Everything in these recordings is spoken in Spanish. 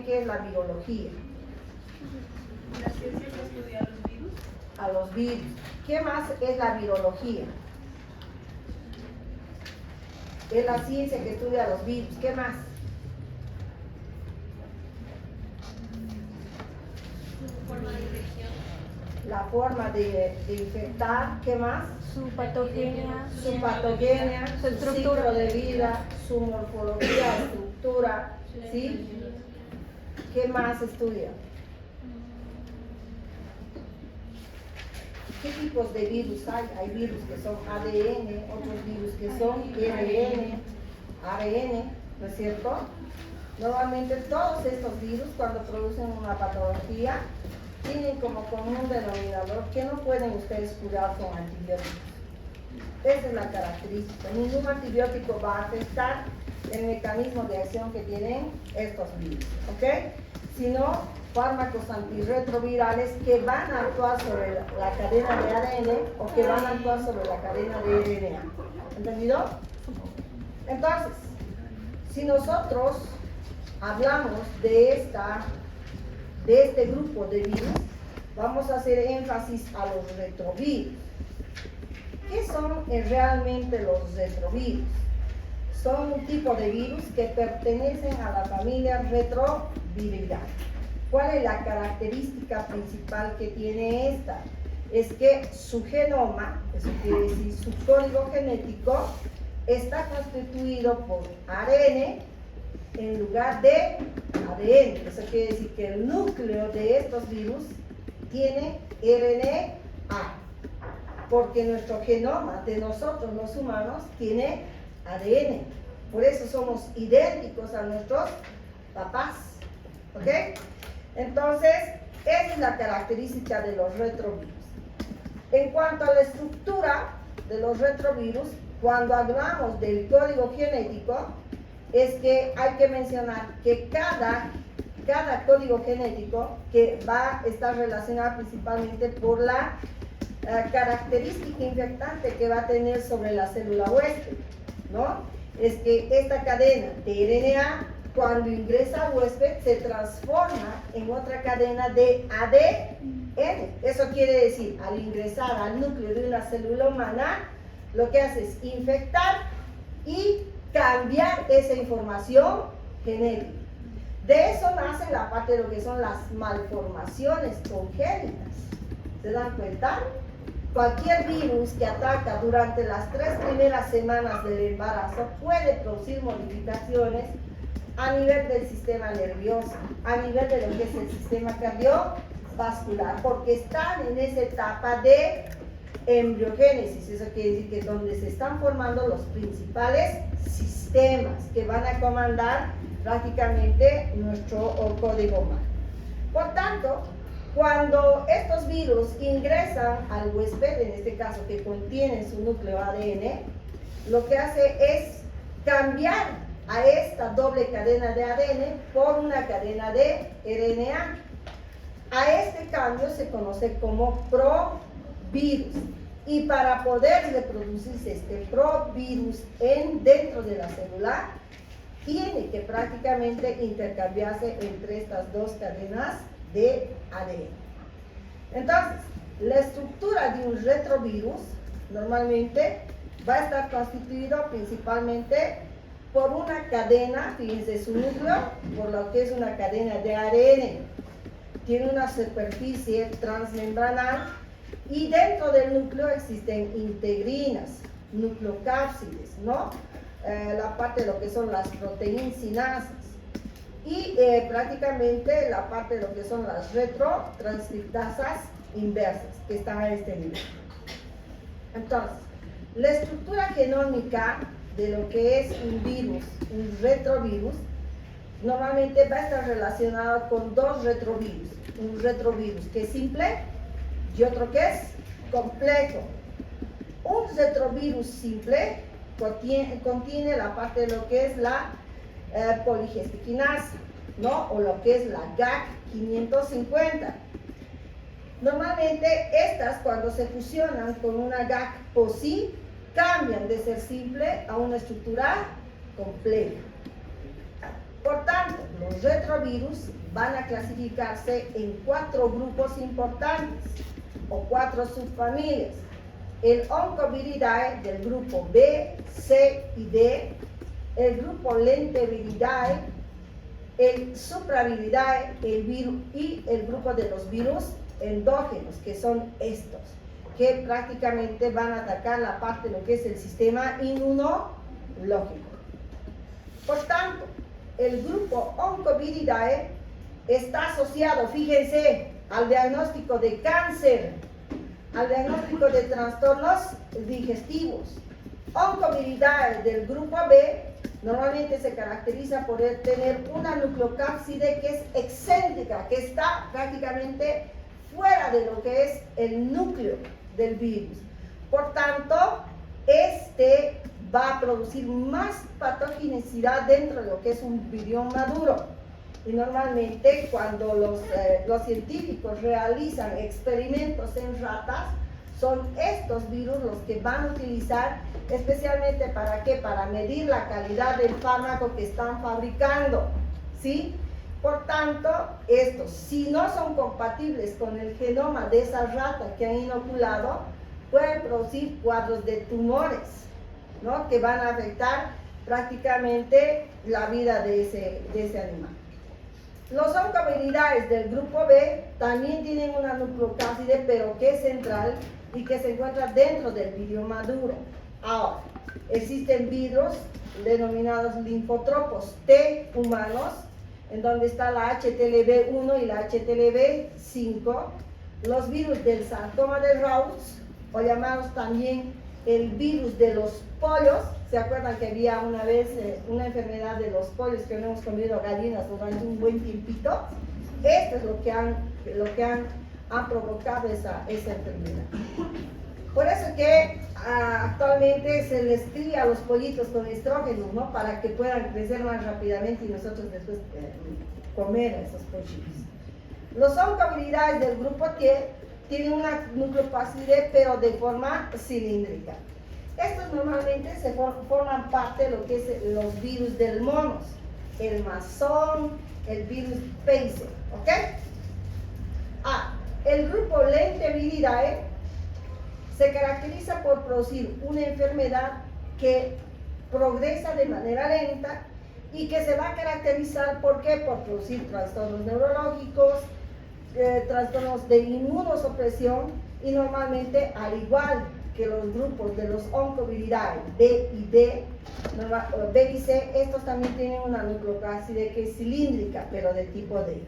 qué es la virología. La ciencia que estudia los virus. A los virus. ¿Qué más es la virología? Es la ciencia que estudia los virus. ¿Qué más? Forma de infección. La forma de infectar. ¿Qué más? Su patogenia, Su patogenia, su su ciclo de vida, su morfología, estructura, ¿sí? ¿Qué más estudia? ¿Qué tipos de virus hay? Hay virus que son ADN, otros virus que son RN, ARN, ¿no es cierto? Normalmente todos estos virus, cuando producen una patología, tienen como común denominador que no pueden ustedes curar con antibióticos. Esa es la característica. Ningún antibiótico va a afectar el mecanismo de acción que tienen estos virus, ¿ok? Sino fármacos antirretrovirales que van a actuar sobre la cadena de ADN o que van a actuar sobre la cadena de RNA. ¿Entendido? Entonces, si nosotros hablamos de este grupo de virus, vamos a hacer énfasis a los retrovirus. ¿Qué son realmente los retrovirus? Son un tipo de virus que pertenecen a la familia retroviridae. ¿Cuál es la característica principal que tiene esta? Es que su genoma, eso quiere decir su código genético, está constituido por ARN en lugar de ADN. Eso quiere decir que el núcleo de estos virus tiene RNA, porque nuestro genoma de nosotros los humanos tiene ADN. Por eso somos idénticos a nuestros papás. ¿Ok? Entonces, esa es la característica de los retrovirus. En cuanto a la estructura de los retrovirus, cuando hablamos del código genético, es que hay que mencionar que cada código genético que va a estar relacionado principalmente por la característica infectante que va a tener sobre la célula huésped, ¿no? Es que esta cadena de RNA, cuando ingresa al huésped, se transforma en otra cadena de ADN. Eso quiere decir, al ingresar al núcleo de una célula humana, lo que hace es infectar y cambiar esa información genética. De eso nace la parte de lo que son las malformaciones congénitas. ¿Se dan cuenta? Cualquier virus que ataca durante las 3 primeras semanas del embarazo puede producir modificaciones a nivel del sistema nervioso, a nivel de lo que es el sistema cardiovascular, porque están en esa etapa de embriogénesis. Eso quiere decir que es donde se están formando los principales sistemas que van a comandar prácticamente nuestro código humano. Por tanto, cuando estos virus ingresan al huésped, en este caso que contiene su núcleo ADN, lo que hace es cambiar a esta doble cadena de ADN por una cadena de RNA. A este cambio se conoce como provirus. Y para poder reproducirse este provirus dentro de la célula, tiene que prácticamente intercambiarse entre estas dos cadenas de ADN. Entonces, la estructura de un retrovirus normalmente va a estar constituido principalmente por una cadena, fíjense su núcleo, por lo que es una cadena de ARN. Tiene una superficie transmembranal y dentro del núcleo existen integrinas, nucleocápsides, ¿no? La parte de lo que son las proteínsinasas y prácticamente la parte de lo que son las retrotranscriptasas inversas que están a este nivel. Entonces, la estructura genómica de lo que es un virus, un retrovirus, normalmente va a estar relacionado con dos retrovirus. Un retrovirus que es simple y otro que es complejo. Un retrovirus simple contiene la parte de lo que es la poligestiquinasa, ¿no? O lo que es la GAC 550. Normalmente estas, cuando se fusionan con una GAC POSI, cambian de ser simple a una estructura compleja. Por tanto, los retrovirus van a clasificarse en 4 grupos importantes o 4 subfamilias. El Oncoviridae del grupo B, C y D, el grupo Lenteviridae, el Supraviridae, el virus y el grupo de los virus endógenos, que son estos, que prácticamente van a atacar la parte de lo que es el sistema inmunológico. Por tanto, el grupo Oncoviridae está asociado, fíjense, al diagnóstico de cáncer, al diagnóstico de trastornos digestivos. Oncoviridae del grupo B normalmente se caracteriza por tener una nucleocápside que es excéntrica, que está prácticamente fuera de lo que es el núcleo del virus. Por tanto, este va a producir más patogenicidad dentro de lo que es un virión maduro. Y normalmente cuando los científicos realizan experimentos en ratas, son estos virus los que van a utilizar especialmente ¿para qué? Para medir la calidad del fármaco que están fabricando, ¿sí? Por tanto, estos, si no son compatibles con el genoma de esa rata que han inoculado, pueden producir cuadros de tumores, ¿no? Que van a afectar prácticamente la vida de ese animal. Los oncoviridaes del grupo B también tienen una nucleocápside, pero que es central y que se encuentra dentro del virión maduro. Ahora, existen virus denominados linfotropos T humanos, en donde está la HTLV1 y la HTLV5, los virus del sarcoma de Rous, o llamados también el virus de los pollos. ¿Se acuerdan que había una vez una enfermedad de los pollos que no hemos comido gallinas durante un buen tiempito? Esto es lo que han provocado esa enfermedad. Por eso que actualmente se les cría a los pollitos con estrógenos, ¿no? Para que puedan crecer más rápidamente y nosotros después comer a esos pollitos. Los oncoviridaes del grupo T tienen una nucleocápside, pero de forma cilíndrica. Estos normalmente forman parte de lo que es los virus del monos, el masón, el virus Peyser, ¿ok? El grupo Lenteviridae se caracteriza por producir una enfermedad que progresa de manera lenta y que se va a caracterizar ¿por qué? Por producir trastornos neurológicos, trastornos de inmunosupresión y normalmente al igual que los grupos de los Oncoviridae B y D, B y C, estos también tienen una nucleocápside que es cilíndrica, pero de tipo D.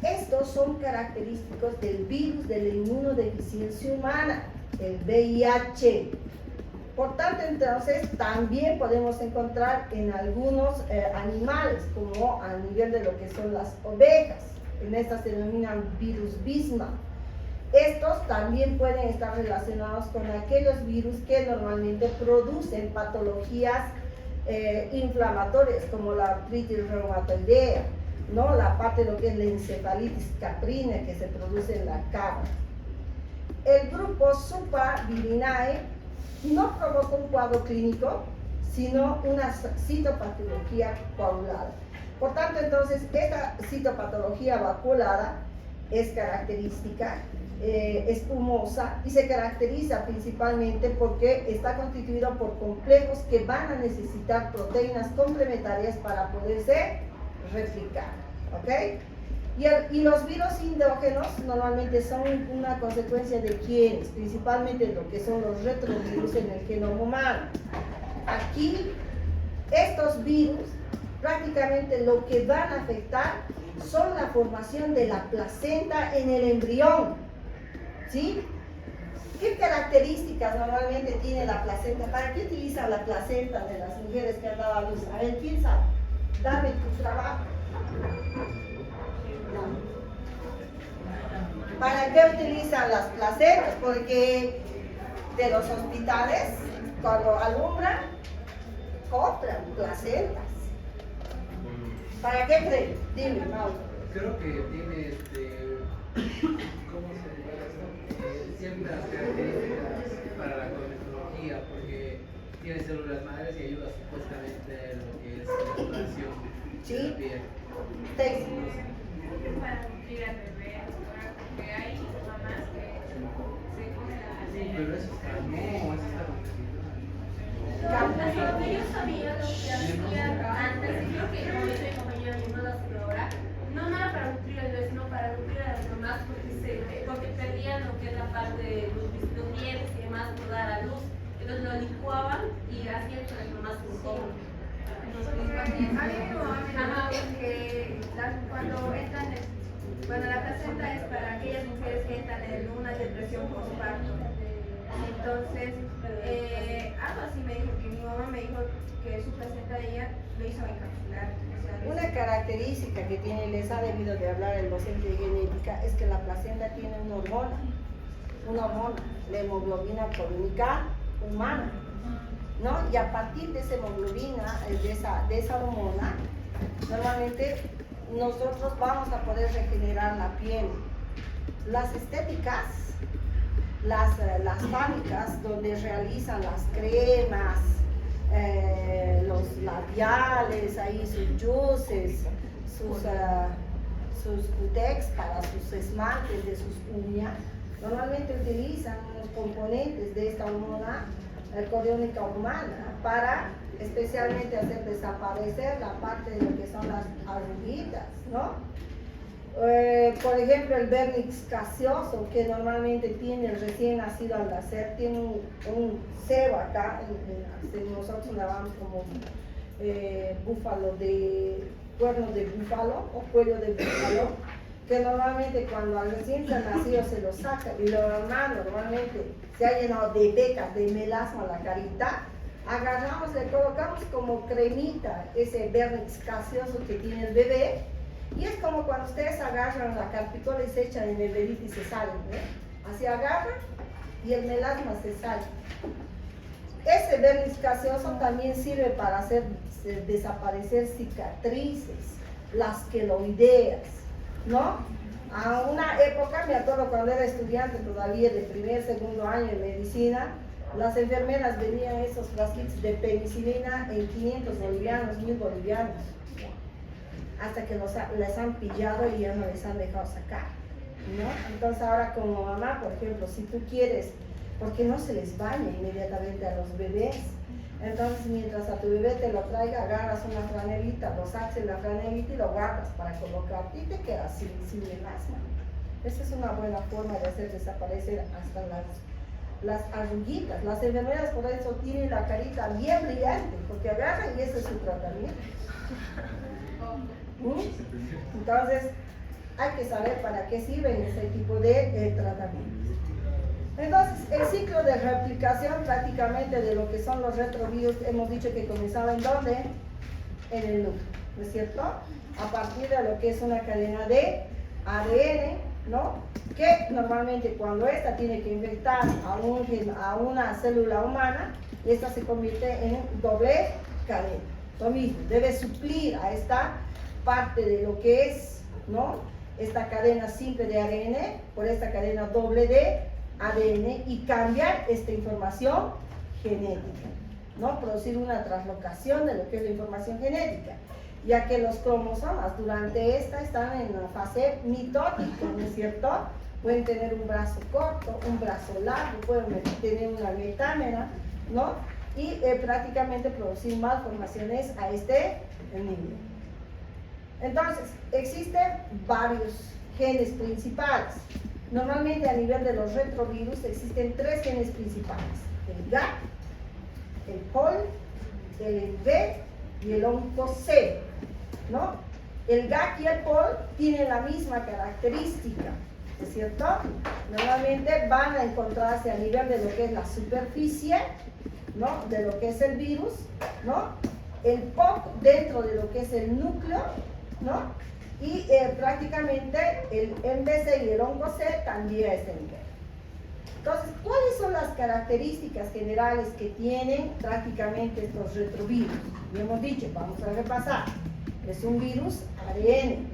Estos son característicos del virus de la inmunodeficiencia humana, el VIH. Por tanto, entonces, también podemos encontrar en algunos animales, como a nivel de lo que son las ovejas. En estas se denominan virus Bismarck. Estos también pueden estar relacionados con aquellos virus que normalmente producen patologías inflamatorias, como la artritis reumatoidea, ¿no? La parte de lo que es la encefalitis caprina que se produce en la cabra. El grupo Supravirinae no provoca un cuadro clínico, sino una citopatología coagulada. Por tanto, entonces, esta citopatología vacuolada es característica, espumosa, y se caracteriza principalmente porque está constituido por complejos que van a necesitar proteínas complementarias para poderse replicar, ¿ok? Y los virus endógenos normalmente son una consecuencia de quienes, principalmente lo que son los retrovirus en el genoma humano. Aquí, estos virus prácticamente lo que van a afectar son la formación de la placenta en el embrión, ¿sí? ¿Qué características normalmente tiene la placenta? ¿Para qué utilizan la placenta de las mujeres que han dado a luz? A ver, ¿quién sabe? Dame tu trabajo. ¿Para qué utilizan las placentas? Porque de los hospitales, cuando alumbran, compran placentas. ¿Para qué creen? Dime, Mauro. Creo que tiene, ¿cómo se llama esto? Ciertas características para la cosmetología, porque tiene células madres y ayuda supuestamente en lo que es la curación de la piel. Stacy. Para nutrir al bebé, ¿verdad? Porque hay mamás que se comen la Sí, pero eso está, no, eso está Lo que yo sabía, lo que hacía antes, y creo que como dice mi compañera, no lo hace ahora, no era para nutrir al bebé, sino para nutrir a las mamás, porque perdían lo que es la parte de los dientes y demás por dar a luz. Entonces lo licuaban y hacían que las mamás se coman. Cuando la placenta es para aquellas mujeres que entran en una depresión postparto. Entonces, algo así me dijo, que mi mamá me dijo que su placenta de ella lo hizo encapsular. Una característica que tiene, les ha debido de hablar el docente de genética, es que la placenta tiene una hormona, la hemoglobina colónica humana, ¿no? Y a partir de esa hemoglobina, de esa hormona, normalmente nosotros vamos a poder regenerar la piel. Las estéticas, las fábricas donde realizan las cremas, los labiales, ahí sus juices, sus cutex para sus esmaltes de sus uñas, normalmente utilizan los componentes de esta hormona coriónica humana para especialmente hacer desaparecer la parte de lo que son las arruguitas, ¿no? Por ejemplo, el vernix gaseoso, que normalmente tiene el recién nacido al nacer, tiene un sebo acá, nosotros llamamos como cuernos de búfalo o cuello de búfalo, que normalmente cuando al recién nacido se lo saca y lo hermano normalmente se ha llenado de pecas, de melasma la carita, agarramos, le colocamos como cremita ese vernix gaseoso que tiene el bebé, y es como cuando ustedes agarran la carpicola y se echan en el dedito y se salen, ¿eh? Así agarran y el melasma se sale. Ese vernix gaseoso también sirve para hacer desaparecer cicatrices, las queloideas, ¿no? A una época, me acuerdo cuando era estudiante todavía de primer, segundo año de medicina, las enfermeras venían esos frasquitos de penicilina en 500 bolivianos, 1000 bolivianos, hasta que les han pillado y ya no les han dejado sacar, ¿no? Entonces ahora como mamá, por ejemplo, si tú quieres, porque no se les baña inmediatamente a los bebés, entonces mientras a tu bebé te lo traiga, agarras una franelita, lo sacas en la franelita y lo guardas para colocarte y te quedas sin melasma. Esa es una buena forma de hacer desaparecer hasta las arruguitas. Las enfermeras por eso tienen la carita bien brillante, porque agarran y ese es su tratamiento. Entonces, hay que saber para qué sirven este tipo de tratamientos. Entonces, el ciclo de replicación prácticamente de lo que son los retrovirus, hemos dicho que comenzaba ¿en dónde? En el núcleo, ¿no es cierto? A partir de lo que es una cadena de ADN, ¿no? Que normalmente cuando esta tiene que infectar a una célula humana, esta se convierte en doble cadena. Lo mismo, debe suplir a esta parte de lo que es, ¿no? Esta cadena simple de ARN por esta cadena doble de ADN y cambiar esta información genética, ¿no? Producir una translocación de lo que es la información genética, ya que los cromosomas durante esta están en la fase mitótica, ¿no es cierto? Pueden tener un brazo corto, un brazo largo, pueden tener una metámera, ¿no? Y prácticamente producir malformaciones a este nivel. Entonces, existen varios genes principales. Normalmente a nivel de los retrovirus existen 3 genes principales: el GAC, el POL, el V y el ONCO-C, ¿no? El GAC y el POL tienen la misma característica, ¿es cierto? Normalmente van a encontrarse a nivel de lo que es la superficie, ¿no? De lo que es el virus, ¿no? El POC dentro de lo que es el núcleo, ¿no? Y prácticamente el MBC y el ONCO-C también a este nivel. Entonces, ¿cuáles son las características generales que tienen prácticamente estos retrovirus? Ya hemos dicho, vamos a repasar. Es un virus ADN,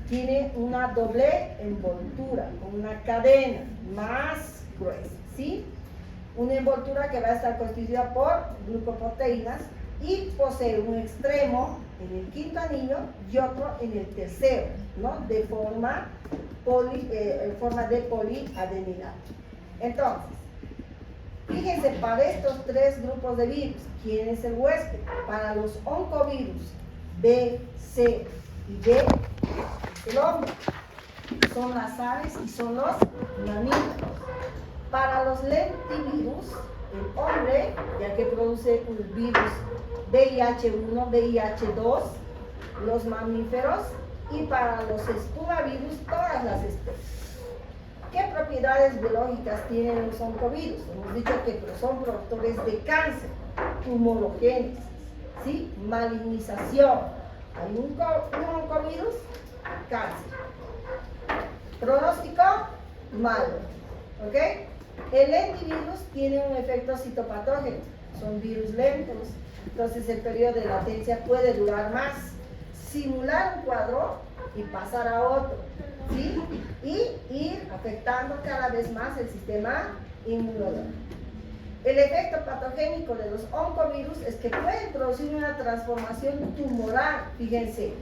tiene una doble envoltura, con una cadena más gruesa, ¿sí? Una envoltura que va a estar constituida por glucoproteínas y posee un extremo en el quinto anillo y otro en el tercero, ¿no? En forma de poliadenidad. Entonces, fíjense, para estos tres grupos de virus, ¿quién es el huésped? Para los oncovirus B, C y D, el hombre. Son las aves y son los mamíferos. Para los lentivirus, el hombre, ya que produce un virus VIH1, VIH2, los mamíferos, y para los espumavirus, todas las especies. ¿Qué propiedades biológicas tienen los oncovirus? Hemos dicho que son productores de cáncer, tumorogénesis, ¿sí? Malignización. Hay un oncovirus, cáncer. Pronóstico, malo. ¿Ok? El lentivirus tiene un efecto citopatógeno. Son virus lentos. Entonces el periodo de latencia puede durar más. Simular un cuadro y pasar a otro, ¿sí? Y ir afectando cada vez más el sistema inmunológico. El efecto patogénico de los oncovirus es que pueden producir una transformación tumoral. Fíjense,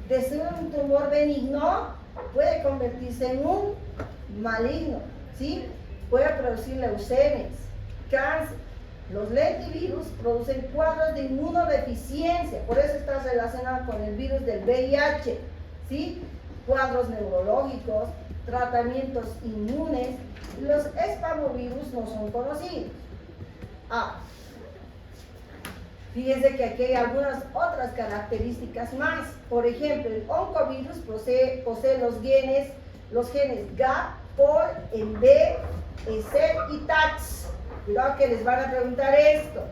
de ser un tumor benigno puede convertirse en un maligno, ¿sí? Puede producir leucemias, cáncer. Los lentivirus producen cuadros de inmunodeficiencia, por eso está relacionado con el virus del VIH, ¿sí? Cuadros neurológicos, tratamientos inmunes. Los espamovirus no son conocidos. Fíjense que aquí hay algunas otras características más. Por ejemplo, el oncovirus posee los genes GAP, POL, ENB, ESER y TAX. Cuidado que les van a preguntar esto.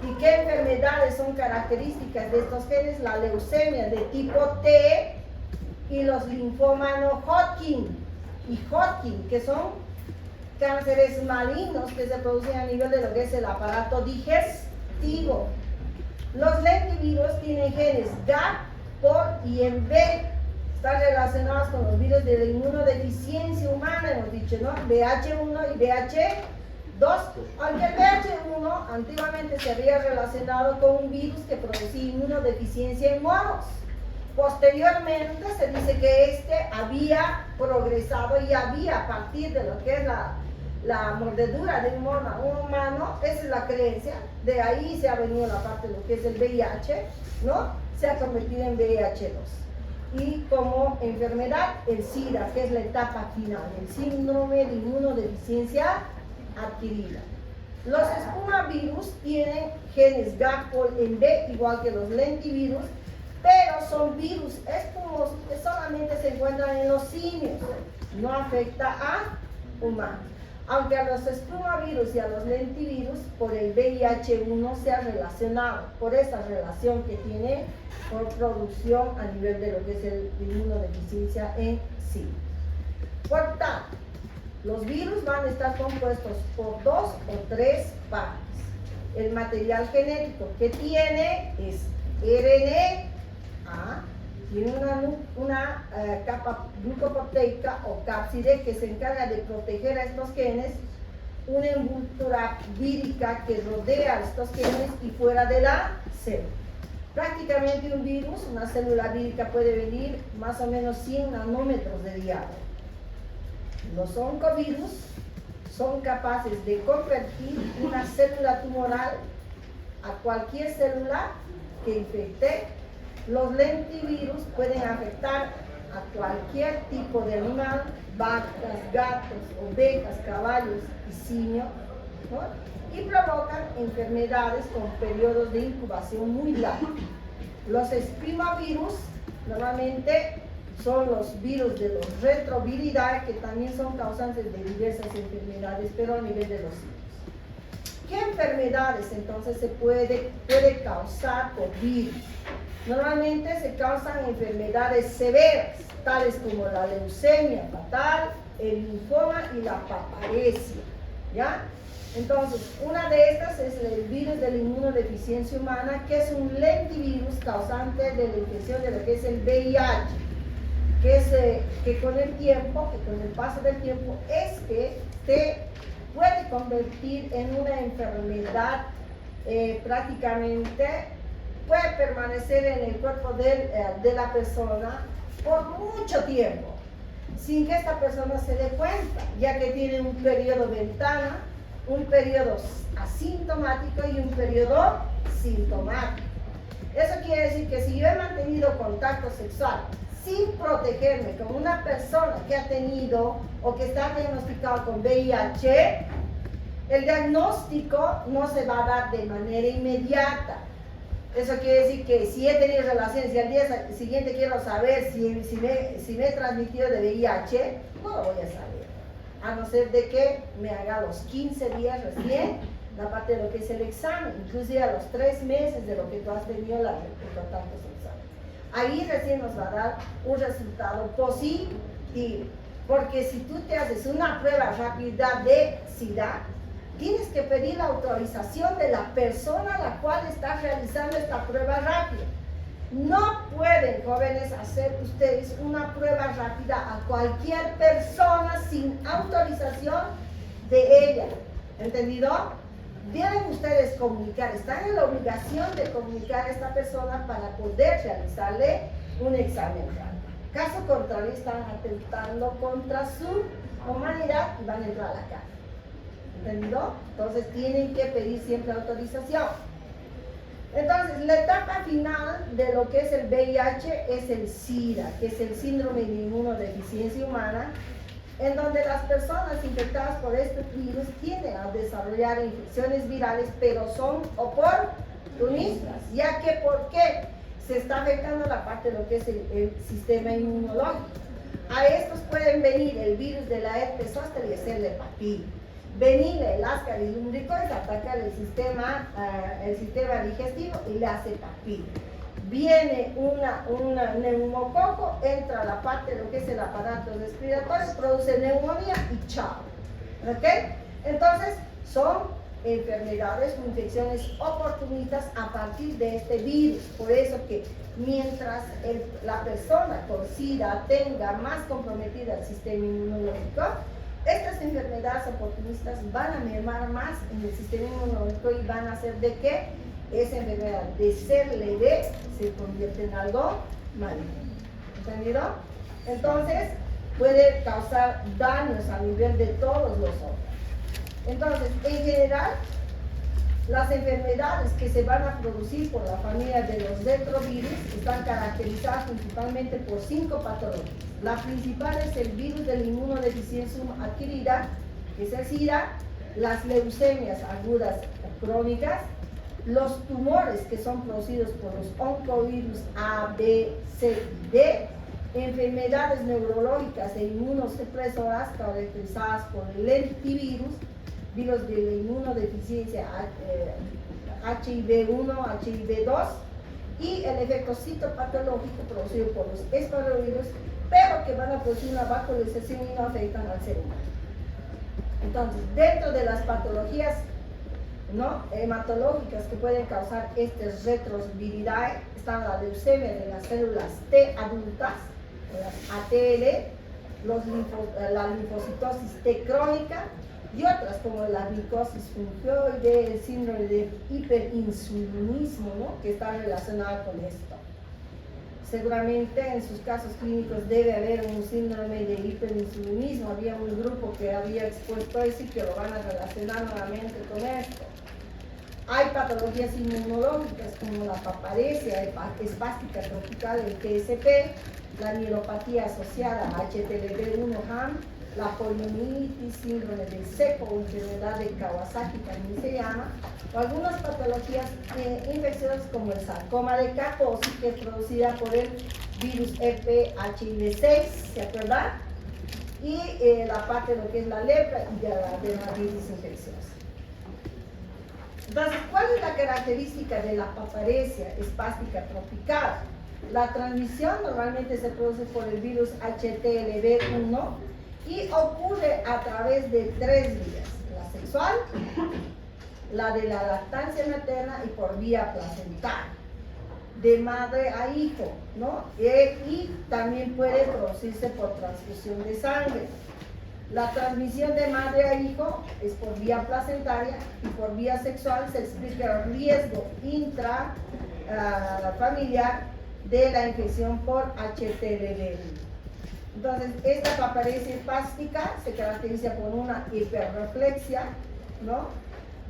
¿Y qué enfermedades son características de estos genes? La leucemia de tipo T y los linfomas no Hodgkin y Hodgkin, que son cánceres malignos que se producen a nivel de lo que es el aparato digestivo. Los lentivirus tienen genes GAP, POL y ENB. Están relacionados con los virus de la inmunodeficiencia humana, hemos dicho, ¿no? VH1 y VH2. Aunque el VH1 antiguamente se había relacionado con un virus que producía inmunodeficiencia en monos. Posteriormente se dice que este había progresado y había, a partir de lo que es la mordedura de un humano, esa es la creencia, de ahí se ha venido la parte de lo que es el VIH, ¿no? Se ha convertido en VIH2. Y como enfermedad, el SIDA, que es la etapa final, el síndrome de inmunodeficiencia adquirida. Los espumavirus tienen genes GAP, POL, ENB, igual que los lentivirus, pero son virus espumosos que solamente se encuentran en los simios, no afecta a humanos. Aunque a los espumavirus y a los lentivirus, por el VIH1 se ha relacionado, por esa relación que tiene por producción a nivel de lo que es el inmunodeficiencia en sí. Por tanto, los virus van a estar compuestos por 2 o 3 partes. El material genético que tiene es RNA, tiene una capa glucoproteica o cápside que se encarga de proteger a estos genes, una envoltura vírica que rodea a estos genes y fuera de la célula. Prácticamente un virus, una célula vírica puede medir más o menos 100 nanómetros de diámetro. Los oncovirus son capaces de convertir una célula tumoral a cualquier célula que infecte. Los lentivirus pueden afectar a cualquier tipo de animal, vacas, gatos, ovejas, caballos y simios, ¿no? Y provocan enfermedades con periodos de incubación muy largos. Los espinovirus normalmente son los virus de los retroviridae, que también son causantes de diversas enfermedades, pero a nivel de los simios. ¿Qué enfermedades entonces se puede causar por virus? Normalmente se causan enfermedades severas, tales como la leucemia fatal, el linfoma y la paparesia, ¿ya? Entonces, una de estas es el virus de la inmunodeficiencia humana, que es un lentivirus causante de la infección de lo que es el VIH, que con el paso del tiempo, se puede convertir en una enfermedad prácticamente puede permanecer en el cuerpo de la persona por mucho tiempo, sin que esta persona se dé cuenta, ya que tiene un periodo ventana, un periodo asintomático y un periodo sintomático. Eso quiere decir que si yo he mantenido contacto sexual sin protegerme con una persona que ha tenido o que está diagnosticado con VIH, el diagnóstico no se va a dar de manera inmediata. Eso quiere decir que si he tenido relaciones y al día siguiente quiero saber si me he transmitido de VIH, no lo voy a saber. A no ser de que me haga los 15 días recién la parte de lo que es el examen, inclusive a los 3 meses de lo que tú has tenido el contacto sexual. Ahí recién nos va a dar un resultado positivo, porque si tú te haces una prueba rápida de SIDA, tienes que pedir la autorización de la persona a la cual estás realizando esta prueba rápida. No pueden, jóvenes, hacer ustedes una prueba rápida a cualquier persona sin autorización de ella. ¿Entendido? Deben ustedes comunicar, están en la obligación de comunicar a esta persona para poder realizarle un examen rápido. Caso contrario, están atentando contra su humanidad y van a entrar a la cárcel. ¿Entendido? Entonces tienen que pedir siempre autorización. Entonces, la etapa final de lo que es el VIH es el SIDA, que es el síndrome de inmunodeficiencia humana, en donde las personas infectadas por este virus tienden a desarrollar infecciones virales, pero son oportunistas, ya que ¿por qué? Se está afectando la parte de lo que es el sistema inmunológico. A estos pueden venir el virus de la herpes zóster y el papil. Venir el Ascaris lumbricoides, atacar el sistema digestivo y le hace papil. Viene un neumococo, entra a la parte de lo que es el aparato respiratorio, produce neumonía y chao. ¿Ok? Entonces, son enfermedades o infecciones oportunistas a partir de este virus. Por eso que mientras la persona con SIDA tenga más comprometida el sistema inmunológico, estas enfermedades oportunistas van a mermar más en el sistema inmunológico y van a hacer de que esa enfermedad de ser leve se convierte en algo maligno. ¿Entendido? Entonces, puede causar daños a nivel de todos los órganos. Entonces, en general, las enfermedades que se van a producir por la familia de los retrovirus están caracterizadas principalmente por 5 patologías. La principal es el virus de la inmunodeficiencia adquirida, que es el SIDA, las leucemias agudas o crónicas, los tumores que son producidos por los oncovirus A, B, C y D, enfermedades neurológicas e inmunosupresoras caracterizadas por el lentivirus, virus de la inmunodeficiencia HIV1, HIV2 y el efecto citopatológico producido por los esporovirus, pero que van a producir una vascularización y no afectan al ser humano. Entonces, dentro de las patologías hematológicas que pueden causar estas retroviralidades están la leucemia de las células T adultas, las ATL, la linfocitosis T crónica y otras como la glicosis fungioide, el síndrome de hiperinsulinismo, que está relacionado con esto. Seguramente en sus casos clínicos debe haber un síndrome de hiperinsulinismo. Había un grupo que había expuesto eso y que lo van a relacionar nuevamente con esto. Hay patologías inmunológicas como la paparesia espástica tropical, el TSP, la mielopatía asociada a HTLV1-HAM, la poliomielitis, síndrome del cepo o enfermedad de Kawasaki también se llama, o algunas patologías infecciosas como el sarcoma de Kaposi, que es producida por el virus HPHIV6, ¿se acuerdan? Y la parte de lo que es la lepra y de la dermatitis infecciosa. Entonces, ¿cuál es la característica de la paparesia espástica tropical? La transmisión normalmente se produce por el virus HTLV1 y ocurre a través de 3 vías: la sexual, la de la lactancia materna y por vía placental, de madre a hijo, y también puede producirse por transfusión de sangre. La transmisión de madre a hijo es por vía placentaria y por vía sexual se explica el riesgo familiar de la infección por HTLV. Entonces, esta paparesia espástica se caracteriza por una hiperreflexia, ¿no?,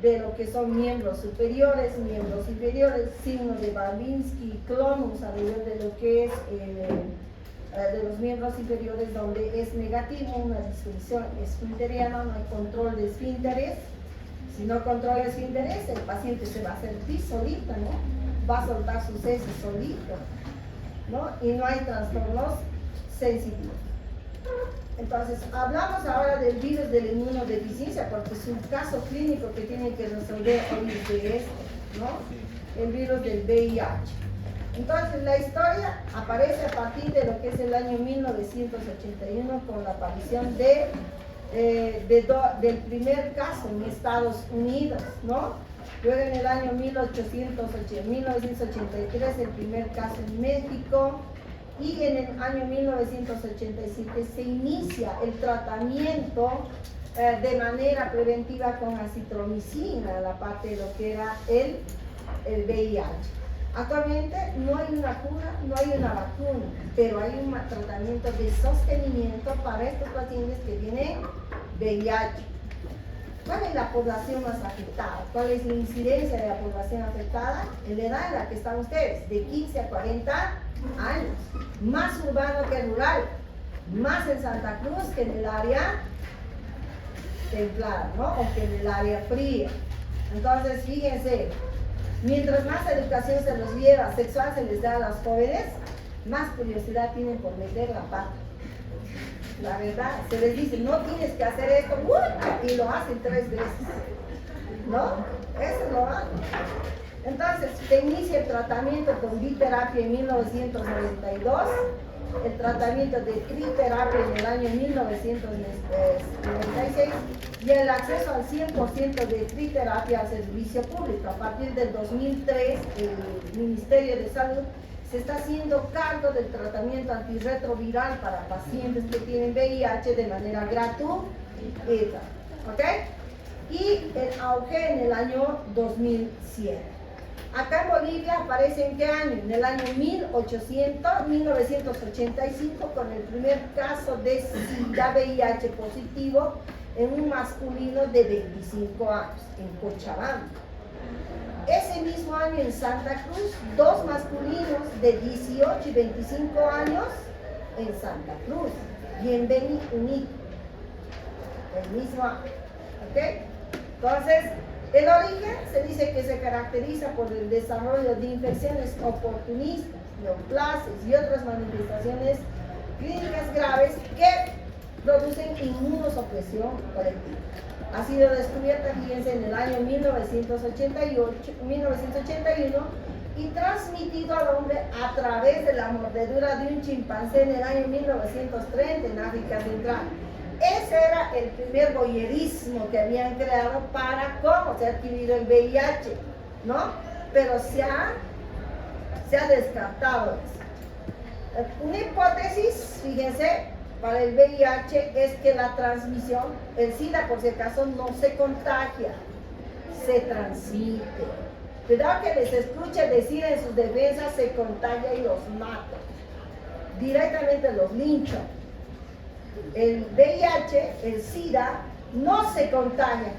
de lo que son miembros superiores, miembros inferiores, signo de Babinski, clonus a nivel de lo que es de los miembros inferiores, donde es negativo, una disfunción esfinteriana, no hay control de esfínteres. Si no controla esfínteres, el paciente se va a sentir solito, ¿no?, va a soltar sus heces solito, ¿no?, y no hay trastornos sensitivos. Entonces, hablamos ahora del virus de la inmunodeficiencia, porque es un caso clínico que tienen que resolver hoy de esto, ¿no?, el virus del VIH. Entonces, la historia aparece a partir de lo que es el año 1981 con la aparición del primer caso en Estados Unidos, ¿no? Luego en el año 1983 el primer caso en México, y en el año 1987 se inicia el tratamiento de manera preventiva con acitromicina, la parte de lo que era el VIH. Actualmente no hay una cura, no hay una vacuna, pero hay un tratamiento de sostenimiento para estos pacientes que tienen VIH. ¿Cuál es la población más afectada? ¿Cuál es la incidencia de la población afectada? En la edad en la que están ustedes, de 15 a 40 años, más urbano que rural, más en Santa Cruz que en el área templada, ¿no?, o que en el área fría. Entonces, fíjense, mientras más educación se los lleva, sexual se les da a los jóvenes, más curiosidad tienen por meter la pata. La verdad, se les dice, no tienes que hacer esto, y lo hacen 3 veces, ¿no? Eso es lo malo. Entonces, se inicia el tratamiento con biterapia en 1992, el tratamiento de triterapia en el año 1996 y el acceso al 100% de triterapia al servicio público. A partir del 2003, el Ministerio de Salud se está haciendo cargo del tratamiento antirretroviral para pacientes que tienen VIH de manera gratuita, ¿ok? Y el auge en el año 2100. Acá en Bolivia aparece ¿en qué año? En el año 1985, con el primer caso de SIDA VIH positivo en un masculino de 25 años, en Cochabamba. Ese mismo año en Santa Cruz, 2 masculinos de 18 y 25 años en Santa Cruz, y en Beni Unido, el mismo año, ¿ok? Entonces, el origen se dice que se caracteriza por el desarrollo de infecciones oportunistas, neoplasias y otras manifestaciones clínicas graves que producen inmunosupresión colectiva. Ha sido descubierta, fíjense, en el año 1981 y transmitido al hombre a través de la mordedura de un chimpancé en el año 1930 en África Central. Ese era el primer voyerismo que habían creado para cómo se ha adquirido el VIH, ¿no? Pero se ha descartado eso. Una hipótesis, fíjense, para el VIH es que la transmisión, el SIDA por si acaso no se contagia, se transmite. Cuidado que les escuche decir en sus defensas se contagia y los mata. Directamente los linchan. El VIH, el SIDA, no se contagia,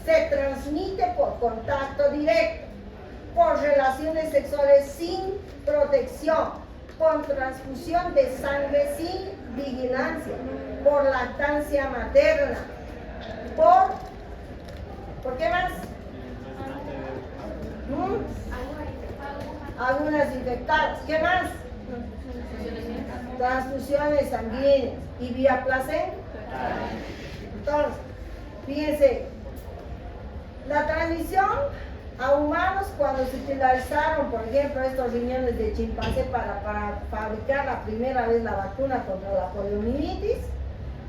se transmite por contacto directo, por relaciones sexuales sin protección, por transfusión de sangre sin vigilancia, por lactancia materna, ¿por qué más? Algunas infectadas, ¿qué más? Transfusiones sanguíneas y vía placenta. Entonces, fíjense, la transmisión a humanos cuando se utilizaron, por ejemplo, estos riñones de chimpancé para fabricar la primera vez la vacuna contra la poliomielitis,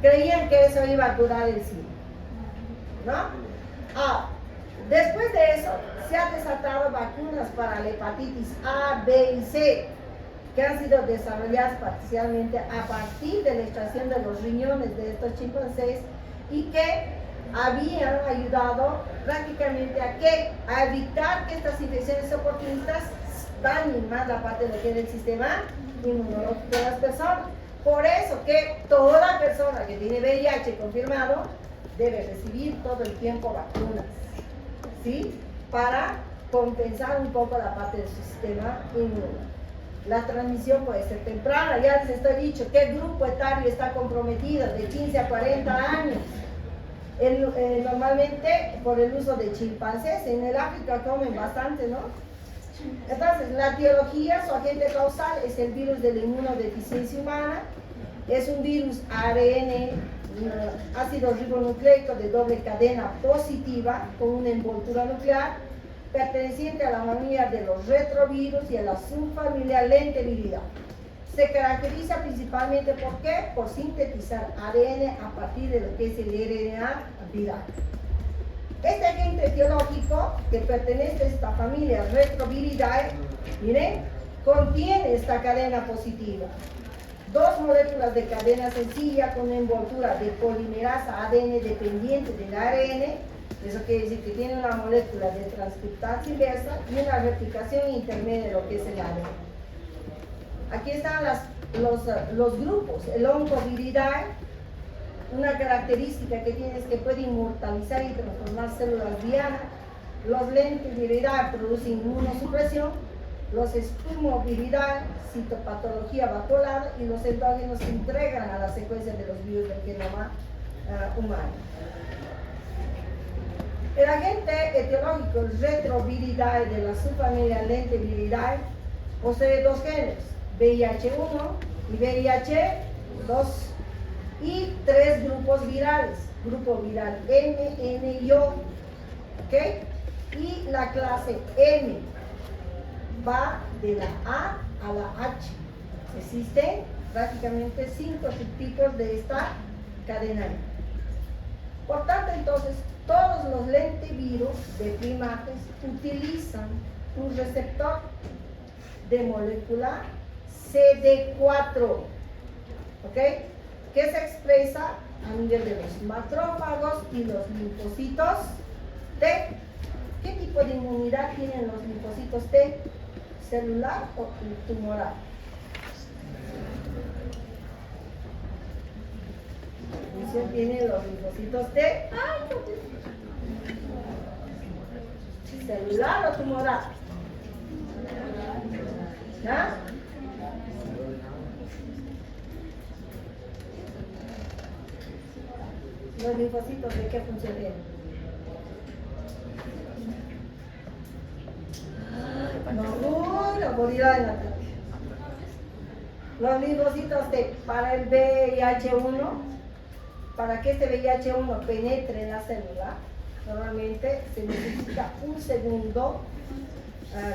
creían que eso iba a curar el SIDA, ¿no? Después de eso, se han desatado vacunas para la hepatitis A, B y C, que han sido desarrolladas parcialmente a partir de la extracción de los riñones de estos chimpancés y que habían ayudado prácticamente a evitar que estas infecciones oportunistas dañen más la parte de lo que es el sistema inmunológico de las personas. Por eso que toda persona que tiene VIH confirmado debe recibir todo el tiempo vacunas, ¿sí? Para compensar un poco la parte de su sistema inmune. La transmisión puede ser temprana, ya les estoy dicho qué grupo etario está comprometido, de 15 a 40 años. Normalmente por el uso de chimpancés, en el África comen bastante, ¿no? Entonces, la etiología, su agente causal es el virus de la inmunodeficiencia humana, es un virus ARN, ácido ribonucleico de doble cadena positiva con una envoltura nuclear, perteneciente a la familia de los retrovirus y a la subfamilia lenteviridae. Se caracteriza principalmente ¿por qué? Por sintetizar ADN a partir de lo que es el RNA viral. Este agente etiológico que pertenece a esta familia retroviridae, miren, contiene esta cadena positiva. Dos moléculas de cadena sencilla con una envoltura de polimerasa ADN dependiente del ARN. Eso quiere decir que tiene una molécula de transcriptasa inversa y una replicación intermedia de lo que es el ADN. Aquí están los grupos. El Oncoviridae, una característica que tiene es que puede inmortalizar y transformar células dianas. Los Lenteviridae producen inmunosupresión. Los Spumoviridae, citopatología vacuolar, y los endógenos se integran a la secuencia de los virus del genoma humano. El agente etiológico, el retroviridae de la subfamilia Lenteviridae, posee dos genes, VIH1 y VIH2, y tres grupos virales, grupo viral M, N y O, ¿ok? Y la clase M va de la A a la H. Existen prácticamente 5 subtipos de esta cadena. Por tanto, entonces, todos los lentivirus de primates utilizan un receptor de molécula CD4, ¿ok? Que se expresa a nivel de los macrófagos y los linfocitos T. ¿Qué tipo de inmunidad tienen los linfocitos T? ¿Celular o tumoral? Tienen los linfocitos T. ¿Celular o tumoral? ¿Ya? ¿Los linfocitos de qué función tienen? No, la morirá en la tarde. Los linfocitos T para el VIH1, para que este VIH1 penetre en la célula, normalmente se necesita un segundo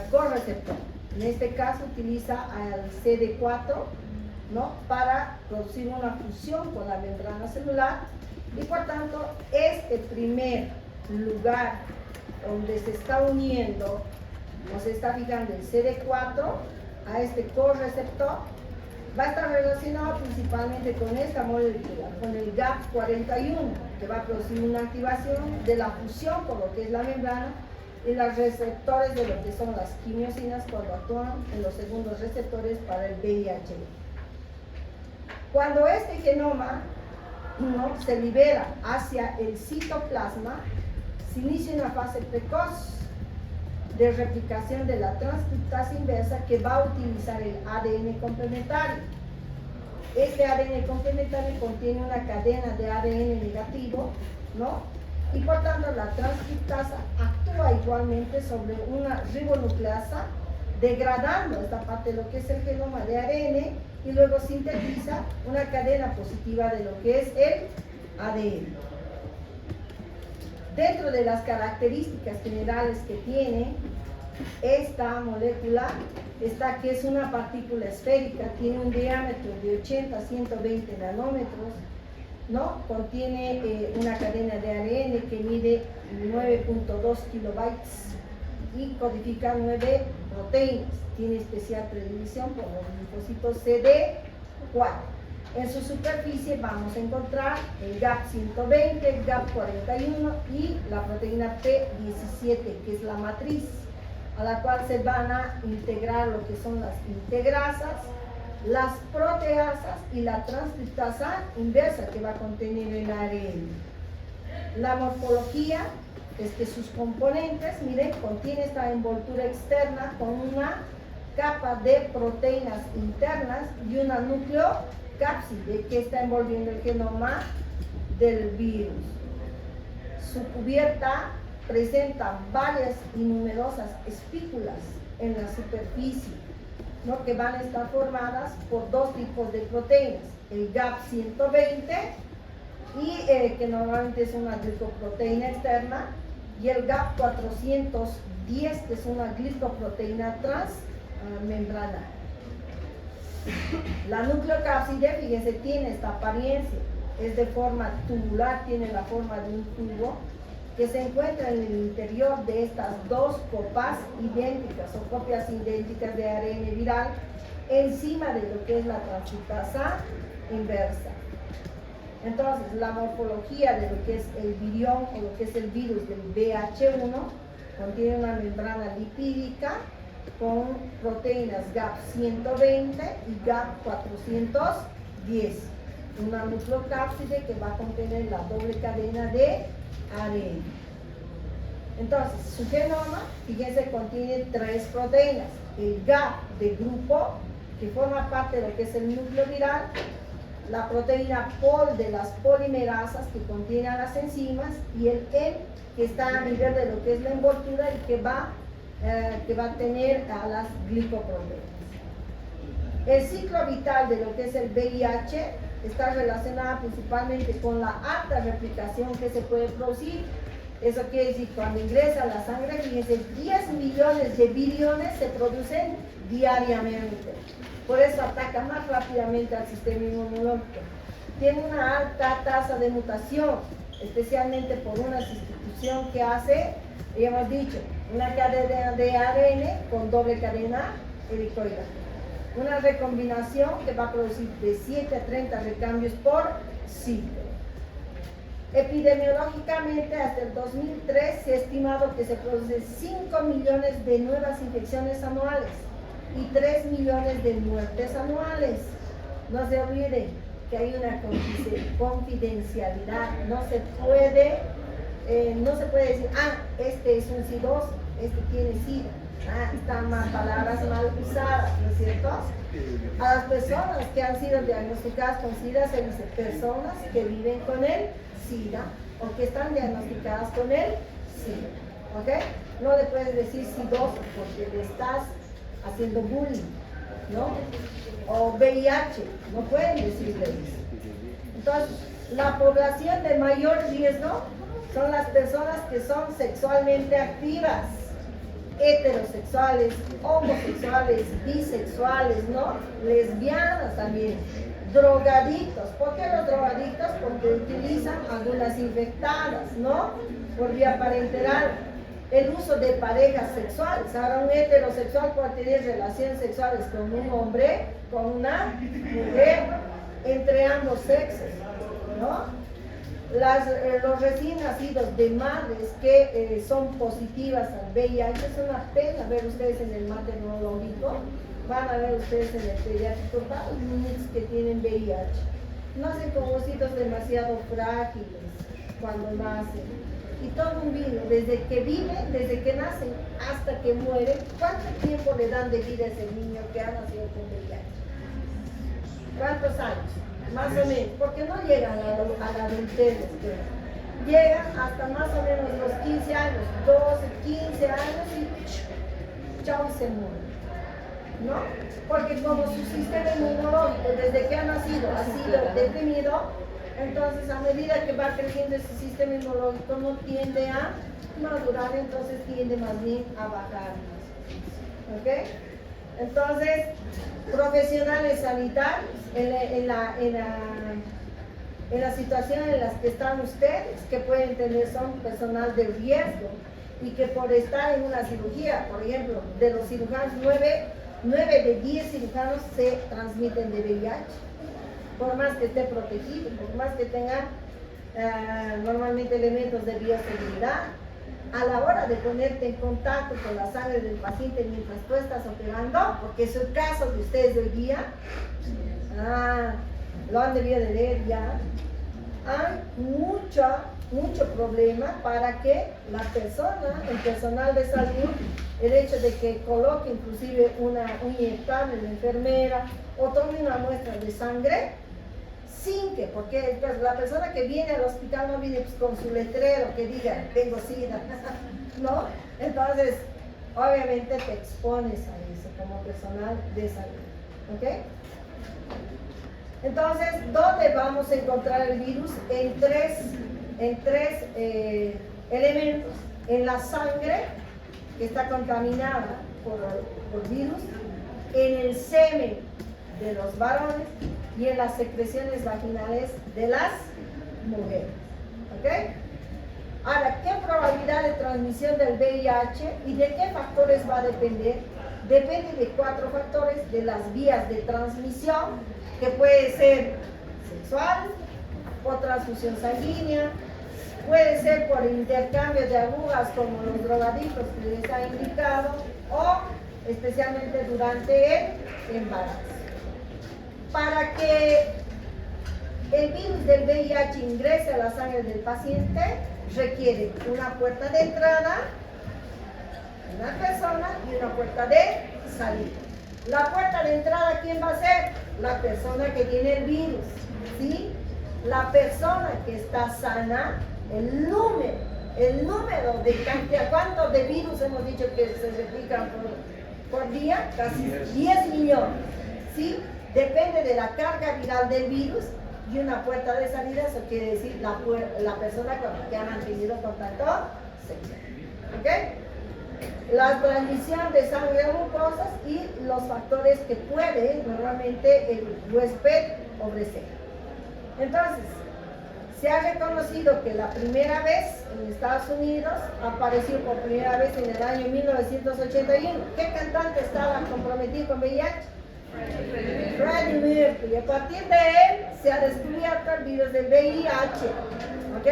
correceptor. En este caso utiliza al CD4, ¿no? Para producir una fusión con la membrana celular, y por tanto este primer lugar donde se está uniendo, nos está fijando el CD4 a este correceptor, va a estar relacionado principalmente con esta molécula, con el GAP41, que va a producir una activación de la fusión con lo que es la membrana y los receptores de lo que son las quimiosinas cuando actúan en los segundos receptores para el VIH. Cuando este genoma, ¿no?, se libera hacia el citoplasma, se inicia una fase precoz de replicación de la transcriptasa inversa que va a utilizar el ADN complementario. Este ADN complementario contiene una cadena de ADN negativo, ¿no? Y por tanto la transcriptasa actúa igualmente sobre una ribonucleasa, degradando esta parte de lo que es el genoma de ARN, y luego sintetiza una cadena positiva de lo que es el ADN. Dentro de las características generales que tiene esta molécula está que es una partícula esférica, tiene un diámetro de 80 a 120 nanómetros, ¿no? Contiene una cadena de ARN que mide 9.2 kilobytes y codifica 9 proteínas. Tiene especial predilección por los linfocitos CD4. En su superficie vamos a encontrar el GAP120, el GAP41 y la proteína P17, que es la matriz. a la cual se van a integrar lo que son las integrasas, las proteasas y la transcriptasa inversa que va a contener el ARN. La morfología es que sus componentes, miren, contiene esta envoltura externa con una capa de proteínas internas y una nucleocápside que está envolviendo el genoma del virus. Su cubierta presenta varias y numerosas espículas en la superficie, ¿no? Que van a estar formadas por dos tipos de proteínas, el GAP120 y que normalmente es una glicoproteína externa, y el GAP410 que es una glicoproteína transmembrana. La nucleocápside, fíjense, tiene esta apariencia, es de forma tubular, tiene la forma de un tubo que se encuentra en el interior de estas dos copas idénticas o copias idénticas de ARN viral encima de lo que es la transcriptasa inversa. Entonces, la morfología de lo que es el virión o lo que es el virus del VH1 contiene una membrana lipídica con proteínas GAP120 y GAP410, una nucleocápside que va a contener la doble cadena de ARN. Entonces, su genoma, fíjense, contiene tres proteínas: el GAP de grupo, que forma parte de lo que es el núcleo viral, la proteína POL de las polimerasas que contiene a las enzimas, y el M que está a nivel de lo que es la envoltura y que va a tener a las glicoproteínas. El ciclo vital de lo que es el VIH está relacionado principalmente con la alta replicación que se puede producir. Eso quiere decir, cuando ingresa a la sangre, fíjense, 10 millones de viriones se producen diariamente. Por eso ataca más rápidamente al sistema inmunológico. Tiene una alta tasa de mutación, especialmente por una sustitución que hace, ya hemos dicho, una cadena de ARN con doble cadena helicoidal. Una recombinación que va a producir de 7 a 30 recambios por ciclo. Epidemiológicamente, hasta el 2003 se ha estimado que se producen 5 millones de nuevas infecciones anuales y 3 millones de muertes anuales. No se olviden que hay una confidencialidad. No se puede decir, este es un SIDOS, este tiene SIDA. Están más palabras mal usadas, ¿no es cierto? A las personas que han sido diagnosticadas con SIDA se dice personas que viven con el SIDA o que están diagnosticadas con el SIDA, ¿ok? No le puedes decir SIDOS porque le estás haciendo bullying, ¿no? O VIH, no pueden decirle eso. Entonces, la población de mayor riesgo son las personas que son sexualmente activas, heterosexuales, homosexuales, bisexuales, ¿no? Lesbianas también, drogadictos. ¿Por qué los drogadictos? Porque utilizan algunas infectadas, ¿no? Por vía parenteral. El uso de parejas sexuales. Ahora un heterosexual puede tener relaciones sexuales con un hombre, con una mujer, entre ambos sexos, ¿no? Los recién nacidos de madres que son positivas al VIH, es una pena ver ustedes en el maternológico, van a ver ustedes en el pediátrico varios niños que tienen VIH. Nacen con ositos demasiado frágiles cuando nacen. Y todo un virus, desde que viven, desde que nacen hasta que mueren, ¿cuánto tiempo le dan de vida a ese niño que ha nacido con VIH? ¿Cuántos años? Más o menos, porque no llegan a la adultez, llegan hasta más o menos los 15 años, 12, 15 años y chao, se mueren, ¿no? Porque como su sistema inmunológico desde que ha nacido ha sido deprimido, entonces a medida que va creciendo ese sistema inmunológico no tiende a madurar, entonces tiende más bien a bajar, ¿ok? Entonces, profesionales sanitarios, en la situación en la que están ustedes, que pueden tener, son personal de riesgo y que por estar en una cirugía, por ejemplo, de los cirujanos, 9 de 10 cirujanos se transmiten de VIH, por más que esté protegido, por más que tenga normalmente elementos de bioseguridad, a la hora de ponerte en contacto con la sangre del paciente mientras tú estás operando, porque es el caso de ustedes hoy día, lo han debido de leer ya, hay mucho problema para que la persona, el personal de salud, el hecho de que coloque inclusive un inyectable la enfermera o tome una muestra de sangre, sin que, porque pues, la persona que viene al hospital no viene pues, con su letrero que diga, tengo SIDA, ¿no? Entonces, obviamente te expones a eso como personal de salud, ¿ok? Entonces, ¿dónde vamos a encontrar el virus? En tres elementos. En la sangre, que está contaminada por virus, en el semen de los varones y en las secreciones vaginales de las mujeres. ¿Ok? Ahora, ¿qué probabilidad de transmisión del VIH y de qué factores va a depender? Depende de 4 factores, de las vías de transmisión, que puede ser sexual, por transfusión sanguínea, puede ser por intercambio de agujas como los drogadictos que les ha indicado, o especialmente durante el embarazo. Para que el virus del VIH ingrese a la sangre del paciente, requiere una puerta de entrada, una persona y una puerta de salida. La puerta de entrada, ¿quién va a ser? La persona que tiene el virus, ¿sí? La persona que está sana, el número de cantidad, ¿cuántos de virus hemos dicho que se replican por día? Casi 10 millones, ¿sí? Depende de la carga viral del virus y una puerta de salida, eso quiere decir la persona con la que ha mantenido contacto sexual, ¿ok? La transmisión de sangre a mucosas y los factores que puede normalmente el huésped ofrecer. Entonces, se ha reconocido que la primera vez en Estados Unidos apareció por primera vez en el año 1981. ¿Qué cantante estaba comprometido con VIH? Freddie Mercury. A partir de él se ha descubierto el virus del VIH, ¿ok?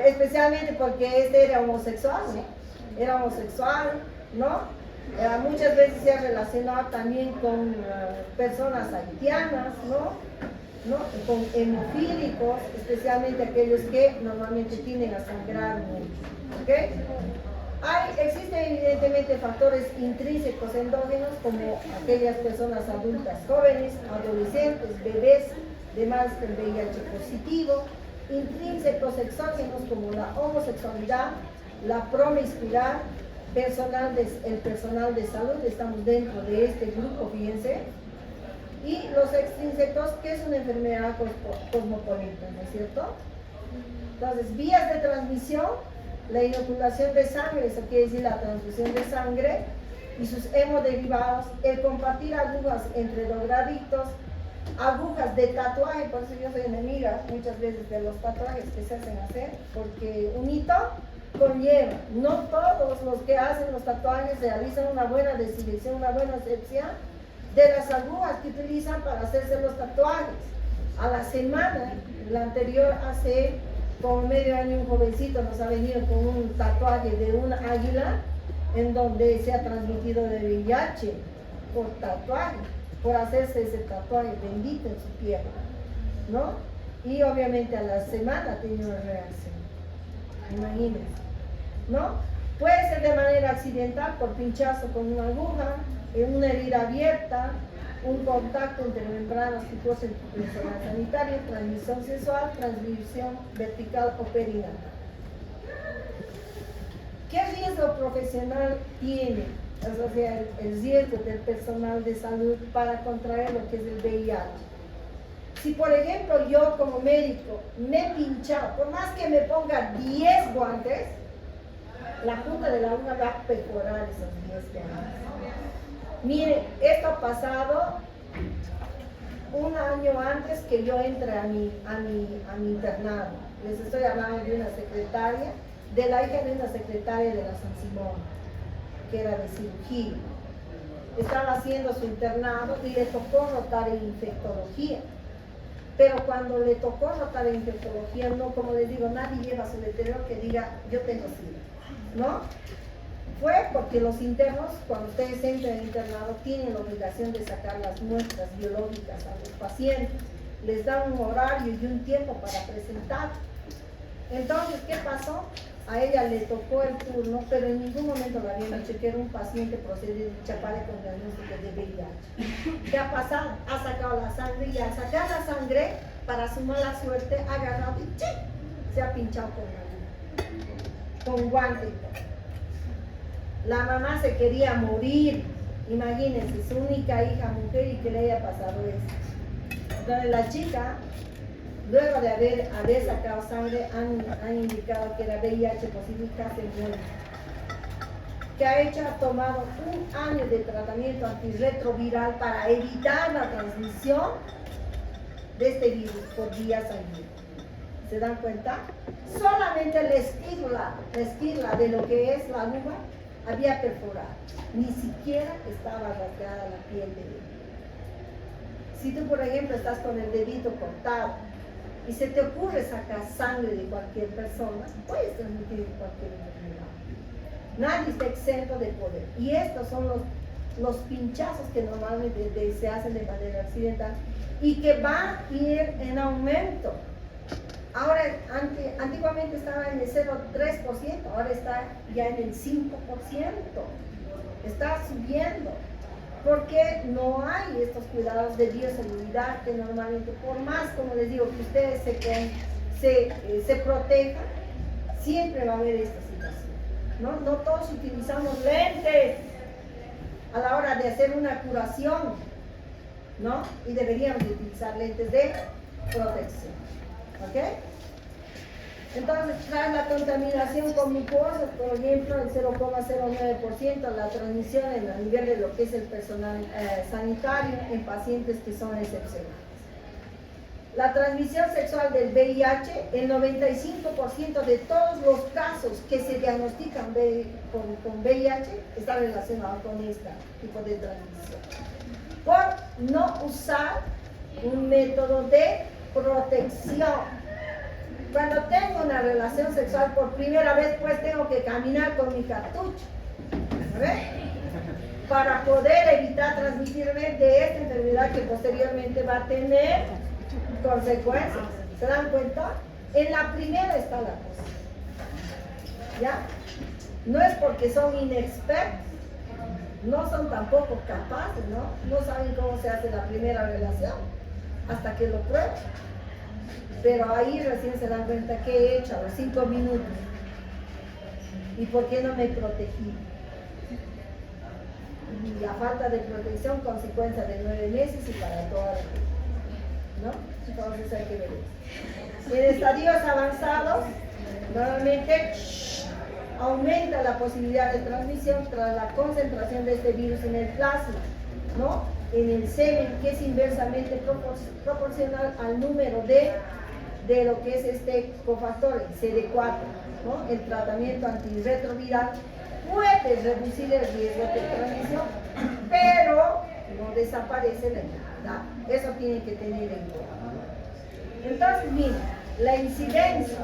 Especialmente porque este era homosexual, ¿no? Era homosexual, ¿no? Muchas veces se ha relacionado también con personas haitianas, ¿no? Con hemofílicos, especialmente aquellos que normalmente tienden a sangrar mucho, ¿ok? Existen evidentemente factores intrínsecos endógenos como aquellas personas adultas jóvenes, adolescentes, bebés, demás del VIH positivo, intrínsecos exógenos como la homosexualidad, la promiscuidad, el personal de salud, estamos dentro de este grupo, fíjense, y los extrínsecos, que es una enfermedad cosmopolita, ¿no es cierto? Entonces, vías de transmisión, la inoculación de sangre, eso quiere decir la transfusión de sangre, y sus hemoderivados, el compartir agujas entre drogadictos, agujas de tatuaje, por eso yo soy enemiga muchas veces de los tatuajes que se hacen hacer, porque un hito conlleva, no todos los que hacen los tatuajes realizan una buena desinfección, una buena asepsia de las agujas que utilizan para hacerse los tatuajes. A la semana, la anterior, hace como medio año, un jovencito nos ha venido con un tatuaje de una águila en donde se ha transmitido de VIH por tatuaje, por hacerse ese tatuaje bendito en su pierna, ¿no? Y obviamente a la semana tiene una reacción, imagínense, ¿no? Puede ser de manera accidental por pinchazo con una aguja, en una herida abierta, un contacto entre membranas que poseen personal sanitario, transmisión sexual, transmisión vertical o perinatal. ¿Qué riesgo profesional tiene? O sea, el riesgo del personal de salud para contraer lo que es el VIH. Si por ejemplo yo como médico me he pinchado, por más que me ponga 10 guantes, la punta de la aguja va a perforar esos 10 guantes. Mire, esto ha pasado un año antes que yo entre a mi internado. Les estoy hablando de una secretaria, de la hija de una secretaria de la San Simón, que era de cirugía. Estaba haciendo su internado y le tocó rotar en infectología. Pero cuando le tocó notar en infectología, no, como les digo, nadie lleva su letrero que diga, yo tengo SIDA, ¿no? Fue porque los internos, cuando ustedes entran en internado, tienen la obligación de sacar las muestras biológicas a los pacientes. Les dan un horario y un tiempo para presentar. Entonces, ¿qué pasó? A ella le tocó el turno, pero en ningún momento le habían dicho que era un paciente procedente de Chapare con diagnóstico de VIH. ¿Qué ha pasado? Ha sacado la sangre y al sacar la sangre, para su mala suerte, ha agarrado y ¡chip! Se ha pinchado con guante. La mamá se quería morir, imagínense, su única hija mujer y que le haya pasado eso. Entonces la chica, luego de haber sacado sangre, han indicado que era VIH positivo y casi muere. ¿Qué ha hecho? Ha tomado 1 año de tratamiento antirretroviral para evitar la transmisión de este virus por vía sanguínea. ¿Se dan cuenta? Solamente la esquirla de lo que es la uva había perforado, ni siquiera estaba rasgada la piel de él. Si tú, por ejemplo, estás con el dedito cortado y se te ocurre sacar sangre de cualquier persona, puedes transmitir cualquier enfermedad. Nadie está exento de poder. Y estos son los pinchazos que normalmente se hacen de manera accidental y que va a ir en aumento. Ahora, antiguamente estaba en el 0,3%, ahora está ya en el 5%. Está subiendo. Porque no hay estos cuidados de bioseguridad que normalmente, por más, como les digo, que ustedes se protejan, siempre va a haber esta situación. No todos utilizamos lentes a la hora de hacer una curación, ¿no? Y deberíamos utilizar lentes de protección. ¿Ok? Entonces, tras la contaminación con mucosas, por ejemplo, el 0,09%, la transmisión a nivel de lo que es el personal sanitario en pacientes que son excepcionales. La transmisión sexual del VIH, el 95% de todos los casos que se diagnostican con VIH está relacionado con este tipo de transmisión. Por no usar un método de protección. Cuando tengo una relación sexual por primera vez, pues tengo que caminar con mi cartucho, ¿ves? Para poder evitar transmitirme de esta enfermedad que posteriormente va a tener consecuencias. ¿Se dan cuenta? En la primera está la cosa. ¿Ya? No es porque son inexpertos, no son tampoco capaces, ¿no? No saben cómo se hace la primera relación hasta que lo prueban. Pero ahí recién se dan cuenta que he hecho a los 5 minutos. ¿Y por qué no me protegí? Y la falta de protección, consecuencia de 9 meses y para toda la vida, ¿no? Entonces hay que ver eso. En estadios avanzados, normalmente aumenta la posibilidad de transmisión tras la concentración de este virus en el plasma, ¿no? En el semen, que es inversamente proporcional al número de lo que es este cofactor, el CD4, ¿no? El tratamiento antirretroviral puede reducir el riesgo de transmisión, pero no desaparece la enfermedad. Eso tienen que tener en cuenta. Entonces, miren, la incidencia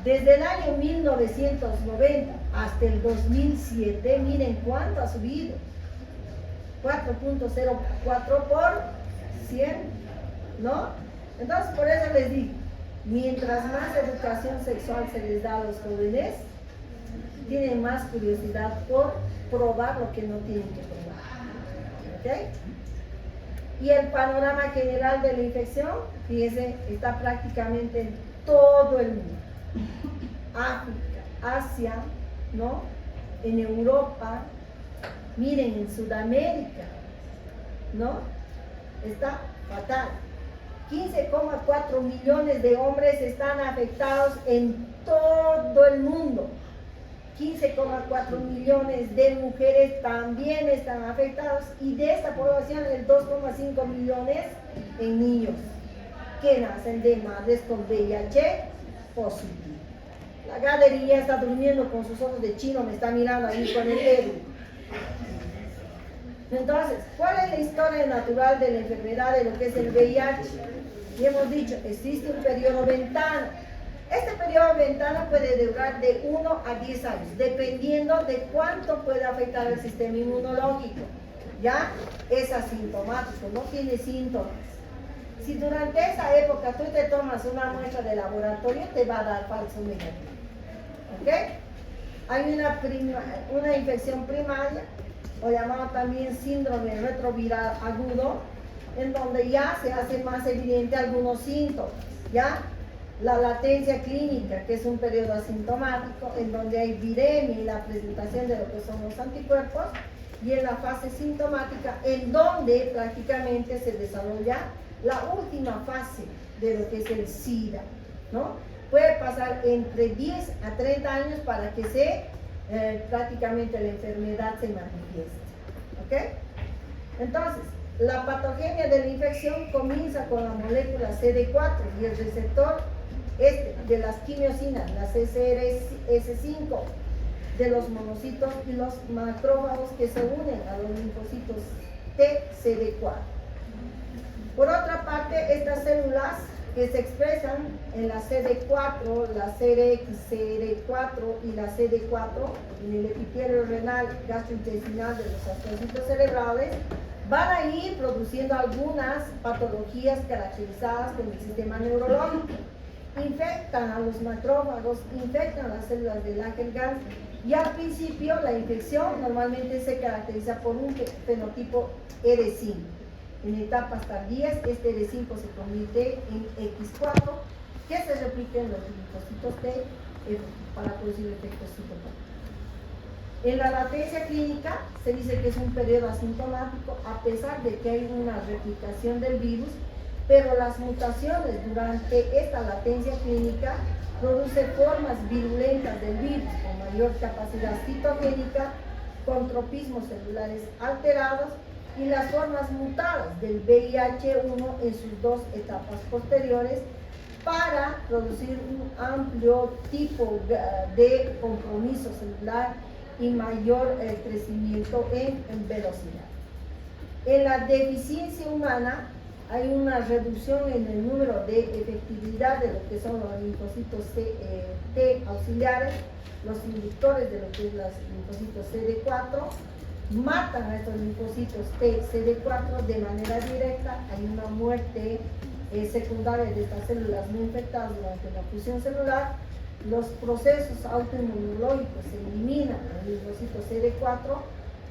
desde el año 1990 hasta el 2007, miren cuánto ha subido. 4.04 por 100, ¿no? Entonces, por eso les digo, mientras más educación sexual se les da a los jóvenes, tienen más curiosidad por probar lo que no tienen que probar. ¿Ok? Y el panorama general de la infección, fíjense, está prácticamente en todo el mundo. África, Asia, ¿no? En Europa, miren, en Sudamérica, ¿no? Está fatal. 15,4 millones de hombres están afectados en todo el mundo. 15,4 millones de mujeres también están afectados y de esta población el 2,5 millones en niños que nacen de madres con VIH positivo. La galería está durmiendo con sus ojos de chino, me está mirando ahí con el dedo. Entonces, ¿cuál es la historia natural de la enfermedad de lo que es el VIH? Y hemos dicho, existe un periodo ventana. Este periodo ventana puede durar de 1 a 10 años, dependiendo de cuánto puede afectar el sistema inmunológico. ¿Ya? Es asintomático, no tiene síntomas. Si durante esa época tú te tomas una muestra de laboratorio, te va a dar falso negativo. ¿Ok? Hay una infección primaria, o llamado también síndrome retroviral agudo, en donde ya se hace más evidente algunos síntomas. ¿Ya? La latencia clínica, que es un periodo asintomático, en donde hay viremia y la presentación de lo que son los anticuerpos, y en la fase sintomática, en donde prácticamente se desarrolla la última fase de lo que es el SIDA, ¿no? Puede pasar entre 10 a 30 años para que prácticamente la enfermedad se manifieste, ¿ok? Entonces, la patogenia de la infección comienza con la molécula CD4 y el receptor de las quimiosinas, las CCRS5, de los monocitos y los macrófagos que se unen a los linfocitos TCD4. Por otra parte, estas células que se expresan en la CD4, la CRXCD4 y la CD4 en el epitelio renal gastrointestinal de los astrocitos cerebrales, van a ir produciendo algunas patologías caracterizadas con el sistema neurológico. Infectan a los macrófagos, infectan las células del Langerhans, y al principio la infección normalmente se caracteriza por un fenotipo ER5. En etapas tardías, este ER5 se convierte en X4, que se replica en los linfocitos T para producir efectos citotóxicos. En la latencia clínica se dice que es un periodo asintomático, a pesar de que hay una replicación del virus, pero las mutaciones durante esta latencia clínica producen formas virulentas del virus con mayor capacidad citogénica, con tropismos celulares alterados, y las formas mutadas del VIH-1 en sus dos etapas posteriores, para producir un amplio tipo de compromiso celular y mayor crecimiento en velocidad. En la deficiencia humana hay una reducción en el número de efectividad de lo que son los linfocitos T auxiliares, los inductores de lo que es los linfocitos CD4, matan a estos linfocitos T CD4 de manera directa. Hay una muerte secundaria de estas células no infectadas durante la fusión celular. Los procesos autoinmunológicos se eliminan al linfocito CD4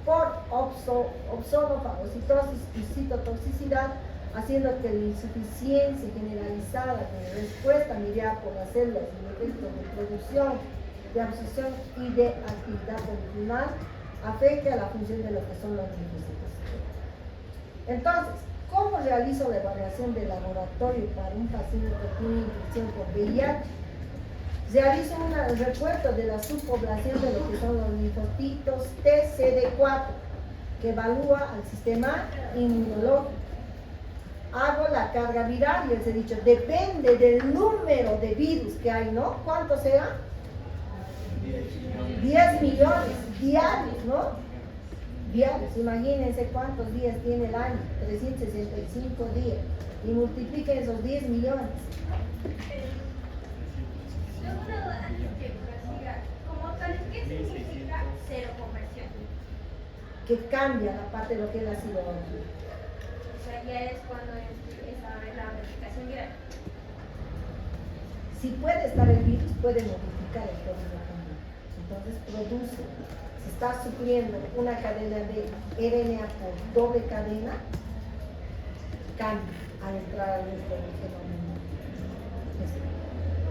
por opsonofagocitosis y citotoxicidad, haciendo que la insuficiencia generalizada de respuesta mediada por las células en efecto de producción, de absorción y de actividad polifuncional afecte a la función de lo que son los linfocitos. Entonces, ¿cómo realizo la evaluación de laboratorio para un paciente que tiene infección por VIH? Realizo un recuento de la subpoblación de lo que son los linfocitos TCD4, que evalúa al sistema inmunológico. Hago la carga viral, y les he dicho, depende del número de virus que hay, ¿no? ¿Cuánto será? 10 millones diarios, ¿no? Diarios. Imagínense cuántos días tiene el año, 365 días, y multipliquen esos 10 millones. Tengo una duda antes que prosiga. Como tal, ¿qué significa seroconversión? Que cambia la parte de lo que es la serología. O sea, ya es cuando empieza a haber la replicación viral. Si puede estar el virus, puede modificar el código también. Entonces produce, se está sufriendo una cadena de RNA por doble cadena, cambia al entrar al fenómeno.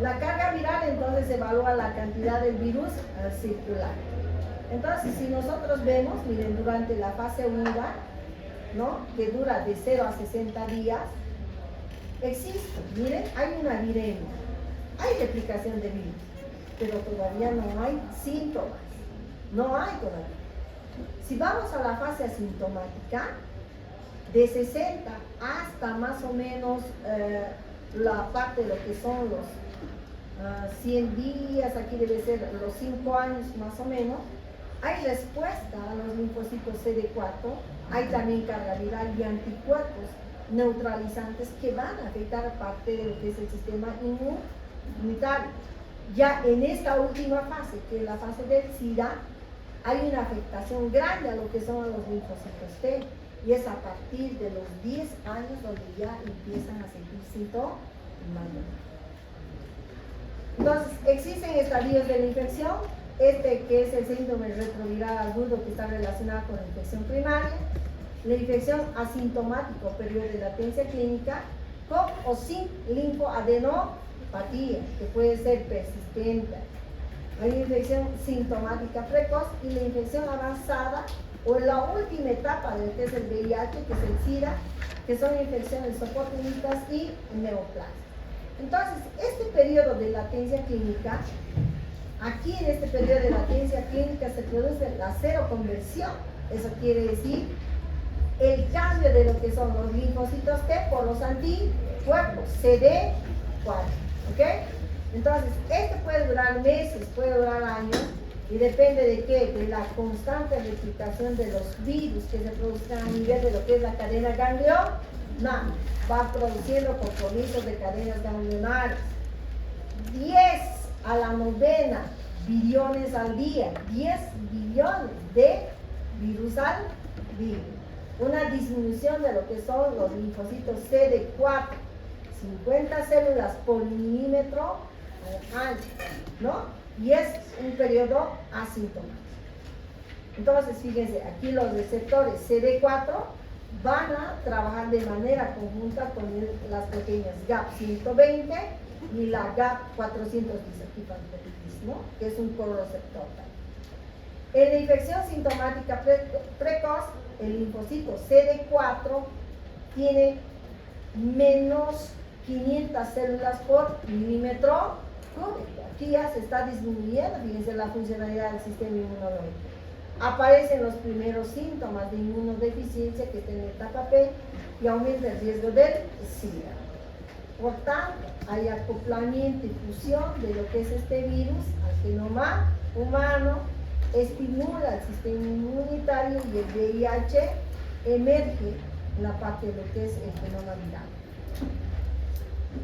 La carga viral entonces evalúa la cantidad del virus al circular. Entonces, si nosotros vemos, miren, durante la fase 1, ¿no?, que dura de 0 a 60 días, existe, miren, hay una viremia, hay replicación de virus, pero todavía no hay síntomas, no hay todavía. Si vamos a la fase asintomática, de 60 hasta más o menos la parte de lo que son los 100 días, aquí debe ser los 5 años más o menos, hay respuesta a los linfocitos CD4, hay también carga viral y anticuerpos neutralizantes que van a afectar parte de lo que es el sistema inmunitario. Ya en esta última fase, que es la fase del SIDA, hay una afectación grande a lo que son los linfocitos T, y es a partir de los 10 años donde ya empiezan a sentir síntomas. Entonces, existen estadios de la infección, que es el síndrome retroviral agudo, que está relacionado con la infección primaria, la infección asintomática o periodo de latencia clínica, con o sin linfoadenopatía, que puede ser persistente. Hay infección sintomática precoz y la infección avanzada o en la última etapa de lo que es el VIH, que es el SIDA, que son infecciones oportunistas y neoplásicas. Entonces, este periodo de latencia clínica, aquí en este periodo de latencia clínica se produce la seroconversión. Eso quiere decir el cambio de lo que son los linfocitos T por los anticuerpos CD4, ¿ok? Entonces, esto puede durar meses, puede durar años, y depende de qué, de la constante replicación de los virus que se produzcan a nivel de lo que es la cadena ganglionar. Va produciendo compromisos de cadenas ganglionares. 10 a la novena billones al día, 10 billones de virus al día. Una disminución de lo que son los linfocitos CD4, 50 células por milímetro al año, ¿no? Y es un periodo asintomático. Entonces, fíjense, aquí los receptores CD4 van a trabajar de manera conjunta con las proteínas GAP120 y la GAP410, ¿no? Que es un correceptor. En la infección sintomática precoz, el linfocito CD4 tiene menos 500 células por milímetro cúbico. Aquí ya se está disminuyendo, fíjense, la funcionalidad del sistema inmunológico. Aparecen los primeros síntomas de inmunodeficiencia, que está en la etapa P, y aumenta el riesgo del SIDA. Por tanto, hay acoplamiento y fusión de lo que es este virus al genoma humano, estimula el sistema inmunitario y el VIH emerge en la parte de lo que es el genoma viral.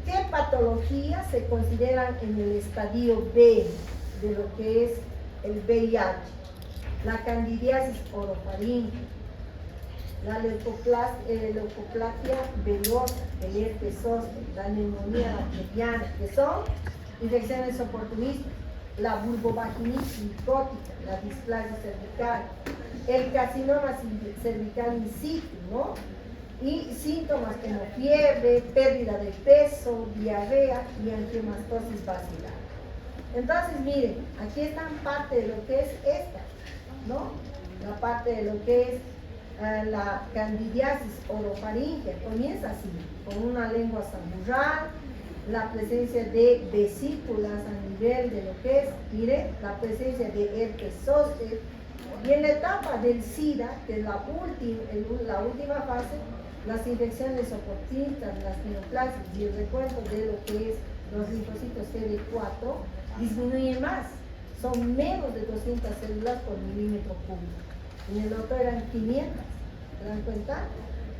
¿Qué patologías se consideran en el estadio B de lo que es el VIH? La candidiasis orofaringe, la leucoplaquia velosa, el herpes zóster, la neumonía bacteriana, que son infecciones oportunistas, la vulvovaginitis micótica, la displasia cervical, el carcinoma cervical in situ, ¿no? Y síntomas como fiebre, pérdida de peso, diarrea y angiomastosis basilar. Entonces, miren, aquí está parte de lo que es esta, ¿no? La parte de lo que es la candidiasis orofaringea. Comienza así, con una lengua samurral, la presencia de vesículas a nivel de lo que es, miren, la presencia de herpes zóster. Y en la etapa del SIDA, que es la última fase, las infecciones oportunistas, las neoplasias y el recuento de lo que es los linfocitos CD4 disminuyen más. Son menos de 200 células por milímetro cúbico. En el otro eran 500. ¿Se dan cuenta?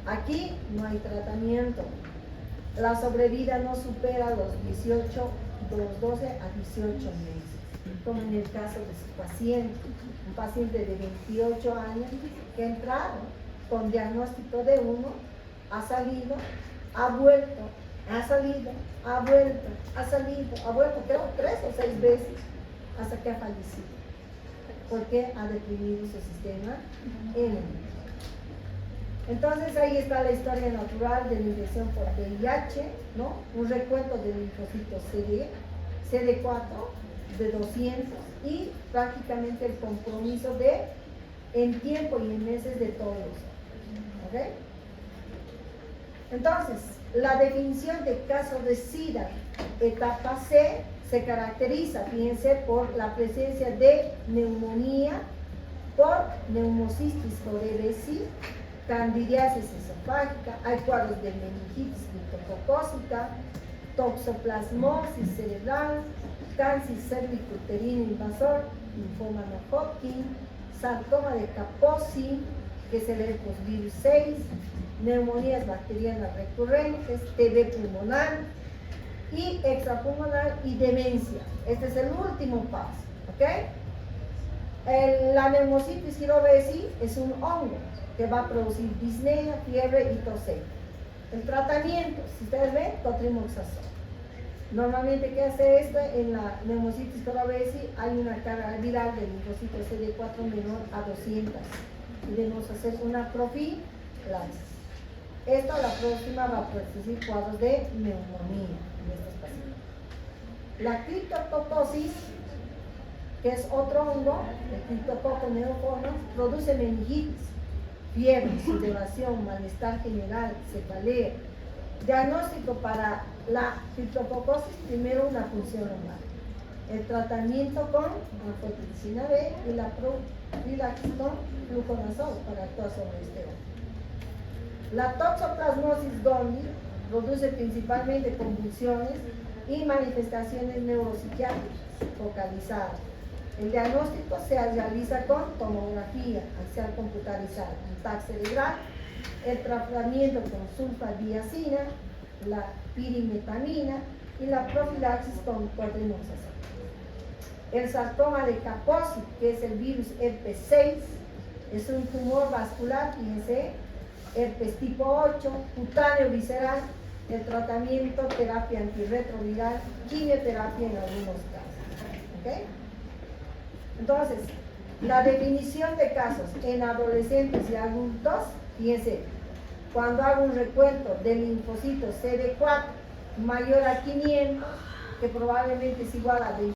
Aquí no hay tratamiento. La sobrevida no supera los 12 a 18 meses, como en el caso de su paciente, un paciente de 28 años que ha entrado con diagnóstico de 1, ha salido, ha vuelto, ha salido, ha vuelto, ha salido, ha vuelto, creo 3 o 6 veces, hasta que ha fallecido, porque ha deprimido su sistema inmune. Entonces ahí está la historia natural de la infección por VIH, ¿no? Un recuento de linfocitos CD4 de 200 y prácticamente el compromiso de en tiempo y en meses de todos los. ¿Ok? Entonces, la definición de caso de SIDA, etapa C, se caracteriza, fíjense, por la presencia de neumonía, por neumocistis forevesis, candidiasis esofágica, hay cuadros de meningitis criptococócica, toxoplasmosis cerebral, cáncer cervicuterino invasor, linfoma no Hodgkin, sarcoma de Kaposi, que es el herpes virus 6, neumonías bacterianas recurrentes, TB pulmonar y extrapulmonar y demencia. Este es el último paso, ¿ok? La Pneumocystis jirovecii es un hongo que va a producir disnea, fiebre y tos seca. El tratamiento, si ustedes ven, cotrimoxazol. Normalmente, ¿qué hace esto? En la Pneumocystis jirovecii hay una carga viral del linfocito CD4 menor a 200 y debemos hacer una profilaxis. Esto a la próxima va a producir cuadros de neumonía en estos pacientes. La criptococosis, que es otro hongo, el Cryptococcus neoformans, produce meningitis, fiebre, sudoración, malestar general, cefalea. Diagnóstico para la criptococosis, primero una punción lumbar. El tratamiento con anfotericina B y la profilaxis con fluconazol para actuar sobre este hongo. La toxoplasmosis gondii produce principalmente convulsiones y manifestaciones neuropsiquiátricas focalizadas. El diagnóstico se realiza con tomografía axial computarizada, un TAC cerebral, el tratamiento con sulfadiazina, la pirimetamina y la profilaxis con cotrimoxazol. El sarcoma de Kaposi, que es el virus herpes 6, es un tumor vascular, fíjense, herpes tipo 8, cutáneo visceral, el tratamiento, terapia antirretroviral, quimioterapia en algunos casos. ¿Okay? Entonces, la definición de casos en adolescentes y adultos, fíjense, cuando hago un recuento del linfocito CD4 mayor a 500, que probablemente es igual a 20,